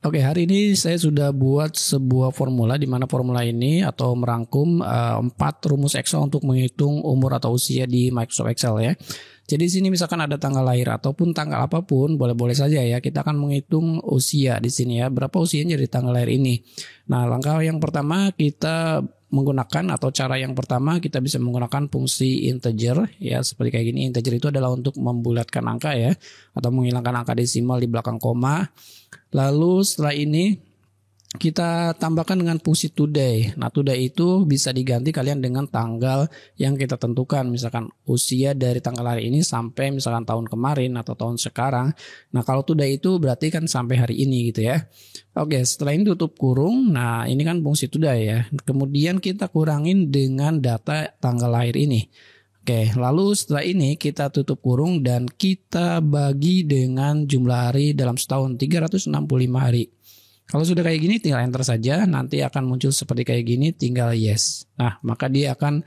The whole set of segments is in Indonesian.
Oke, hari ini saya sudah buat sebuah formula di mana formula ini atau merangkum 4 rumus Excel untuk menghitung umur atau usia di Microsoft Excel ya. Jadi di sini misalkan ada tanggal lahir ataupun tanggal apapun, boleh-boleh saja ya. Kita akan menghitung usia di sini ya. Berapa usianya di tanggal lahir ini. Nah, langkah yang pertama kita menggunakan atau cara yang pertama kita bisa menggunakan fungsi integer ya, seperti kayak gini. Integer itu adalah untuk membulatkan angka ya, atau menghilangkan angka desimal di belakang koma. Lalu setelah ini kita tambahkan dengan fungsi today. Nah, today itu bisa diganti kalian dengan tanggal yang kita tentukan. Misalkan usia dari tanggal hari ini sampai misalkan tahun kemarin atau tahun sekarang. Nah, kalau today itu berarti kan sampai hari ini gitu ya. Oke, setelah ini tutup kurung. Nah, ini kan fungsi today ya. Kemudian kita kurangin dengan data tanggal lahir ini. Oke, lalu setelah ini kita tutup kurung dan kita bagi dengan jumlah hari dalam setahun, 365 hari. Kalau sudah kayak gini tinggal enter saja, nanti akan muncul seperti kayak gini, tinggal yes. Nah, maka dia akan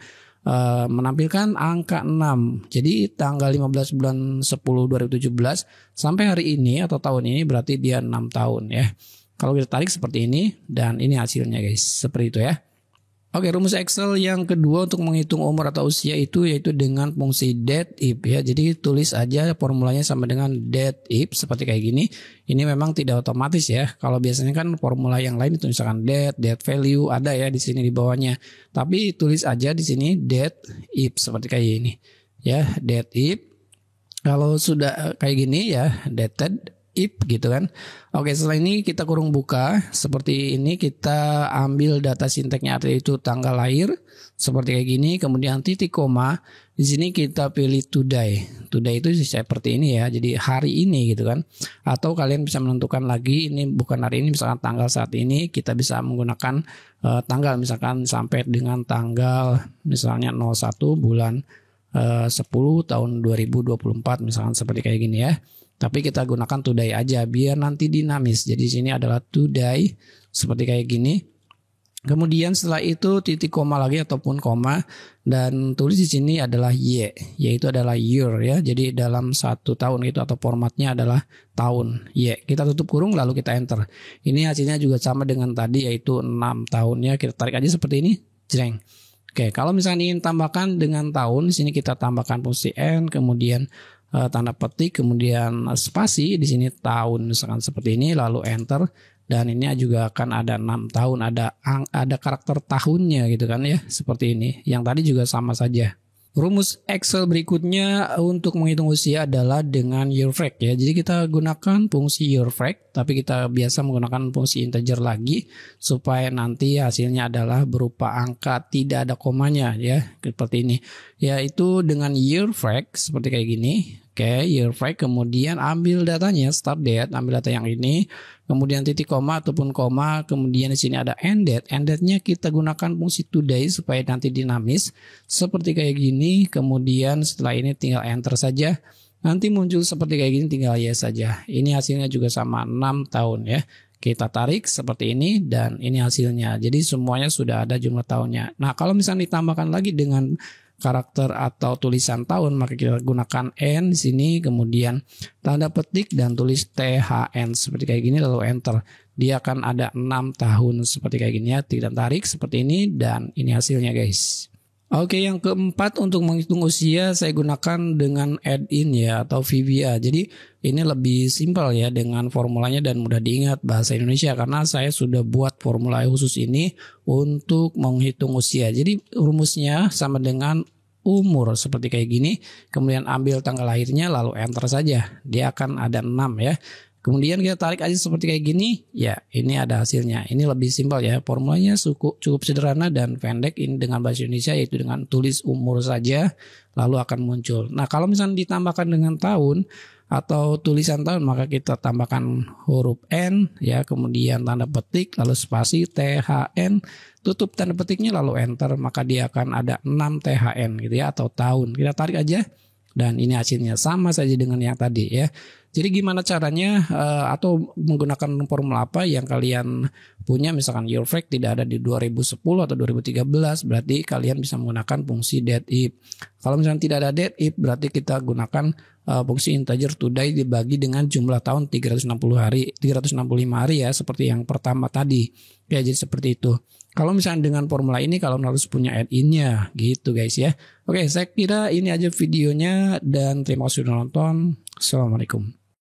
menampilkan angka 6. Jadi tanggal 15 bulan 10 2017 sampai hari ini atau tahun ini berarti dia 6 tahun ya. Kalau kita tarik seperti ini dan ini hasilnya guys, seperti itu ya. Oke, rumus Excel yang kedua untuk menghitung umur atau usia itu yaitu dengan fungsi date if ya. Jadi tulis aja formulanya sama dengan date if seperti kayak gini. Ini memang tidak otomatis ya. Kalau biasanya kan formula yang lain itu misalkan date value ada ya di sini di bawahnya. Tapi tulis aja di sini date if seperti kayak gini. Ya, date if. Kalau sudah kayak gini ya, dated if gitu kan. Oke, setelah ini kita kurung buka seperti ini, kita ambil data sinteknya yaitu tanggal lahir seperti kayak gini, kemudian titik koma. Di sini kita pilih today. Today itu seperti ini ya. Jadi hari ini gitu kan. Atau kalian bisa menentukan lagi ini bukan hari ini, misalkan tanggal saat ini kita bisa menggunakan tanggal misalkan sampai dengan tanggal misalnya 01 bulan 10 tahun 2024 misalkan seperti kayak gini ya. Tapi kita gunakan today aja biar nanti dinamis. Jadi sini adalah today seperti kayak gini. Kemudian setelah itu titik koma lagi ataupun koma dan tulis di sini adalah y, yaitu adalah year ya. Jadi dalam 1 tahun itu atau formatnya adalah tahun y. Kita tutup kurung lalu kita enter. Ini hasilnya juga sama dengan tadi yaitu 6 tahunnya. Kita tarik aja seperti ini. Jreng. Oke, kalau misalnya ingin tambahkan dengan tahun, di sini kita tambahkan fungsi n, kemudian tanda petik, kemudian spasi di sini tahun misalkan seperti ini, lalu enter dan ini juga akan ada 6 tahun, ada karakter tahunnya gitu kan ya, seperti ini. Yang tadi juga sama saja. Rumus Excel berikutnya untuk menghitung usia adalah dengan year fact ya. Jadi kita gunakan fungsi year fact, tapi kita biasa menggunakan fungsi integer lagi supaya nanti hasilnya adalah berupa angka tidak ada komanya ya, seperti ini. Yaitu dengan year fact seperti kayak gini. Oke, year fact, kemudian ambil datanya start date, ambil data yang ini, kemudian titik koma ataupun koma, kemudian di sini ada end date. End date-nya kita gunakan fungsi today supaya nanti dinamis seperti kayak gini. Kemudian setelah ini tinggal enter saja. Nanti muncul seperti kayak gini, tinggal yes saja. Ini hasilnya juga sama 6 tahun ya. Kita tarik seperti ini dan ini hasilnya. Jadi semuanya sudah ada jumlah tahunnya. Nah, kalau misalnya ditambahkan lagi dengan karakter atau tulisan tahun, maka kita gunakan N di sini, kemudian tanda petik dan tulis THN seperti kayak gini lalu enter. Dia akan ada 6 tahun seperti kayak gini ya. Tidak tarik seperti ini dan ini hasilnya guys. Oke, yang keempat untuk menghitung usia saya gunakan dengan add-in ya atau VBA. Jadi ini lebih simpel ya dengan formulanya dan mudah diingat bahasa Indonesia karena saya sudah buat formula khusus ini untuk menghitung usia. Jadi rumusnya sama dengan umur seperti kayak gini. Kemudian ambil tanggal lahirnya lalu enter saja. Dia akan ada 6 ya. Kemudian kita tarik aja seperti kayak gini, ya ini ada hasilnya. Ini lebih simpel ya, formulanya cukup sederhana dan pendek. Ini dengan bahasa Indonesia yaitu dengan tulis umur saja, lalu akan muncul. Nah, kalau misalnya ditambahkan dengan tahun atau tulisan tahun, maka kita tambahkan huruf N, ya, kemudian tanda petik, lalu spasi THN, tutup tanda petiknya lalu enter, maka dia akan ada 6 THN gitu ya, atau tahun. Kita tarik aja. Dan ini hasilnya sama saja dengan yang tadi ya. Jadi gimana caranya atau menggunakan formula apa yang kalian punya, misalkan your fact tidak ada di 2010 atau 2013, berarti kalian bisa menggunakan fungsi dead if. Kalau misalnya tidak ada dead if, berarti kita gunakan fungsi integer today dibagi dengan jumlah tahun 365 hari ya, seperti yang pertama tadi. Ya, jadi seperti itu. Kalau misalnya dengan formula ini kalian harus punya add-in-nya gitu guys ya. Oke, saya kira ini aja videonya dan terima kasih sudah nonton. Assalamualaikum.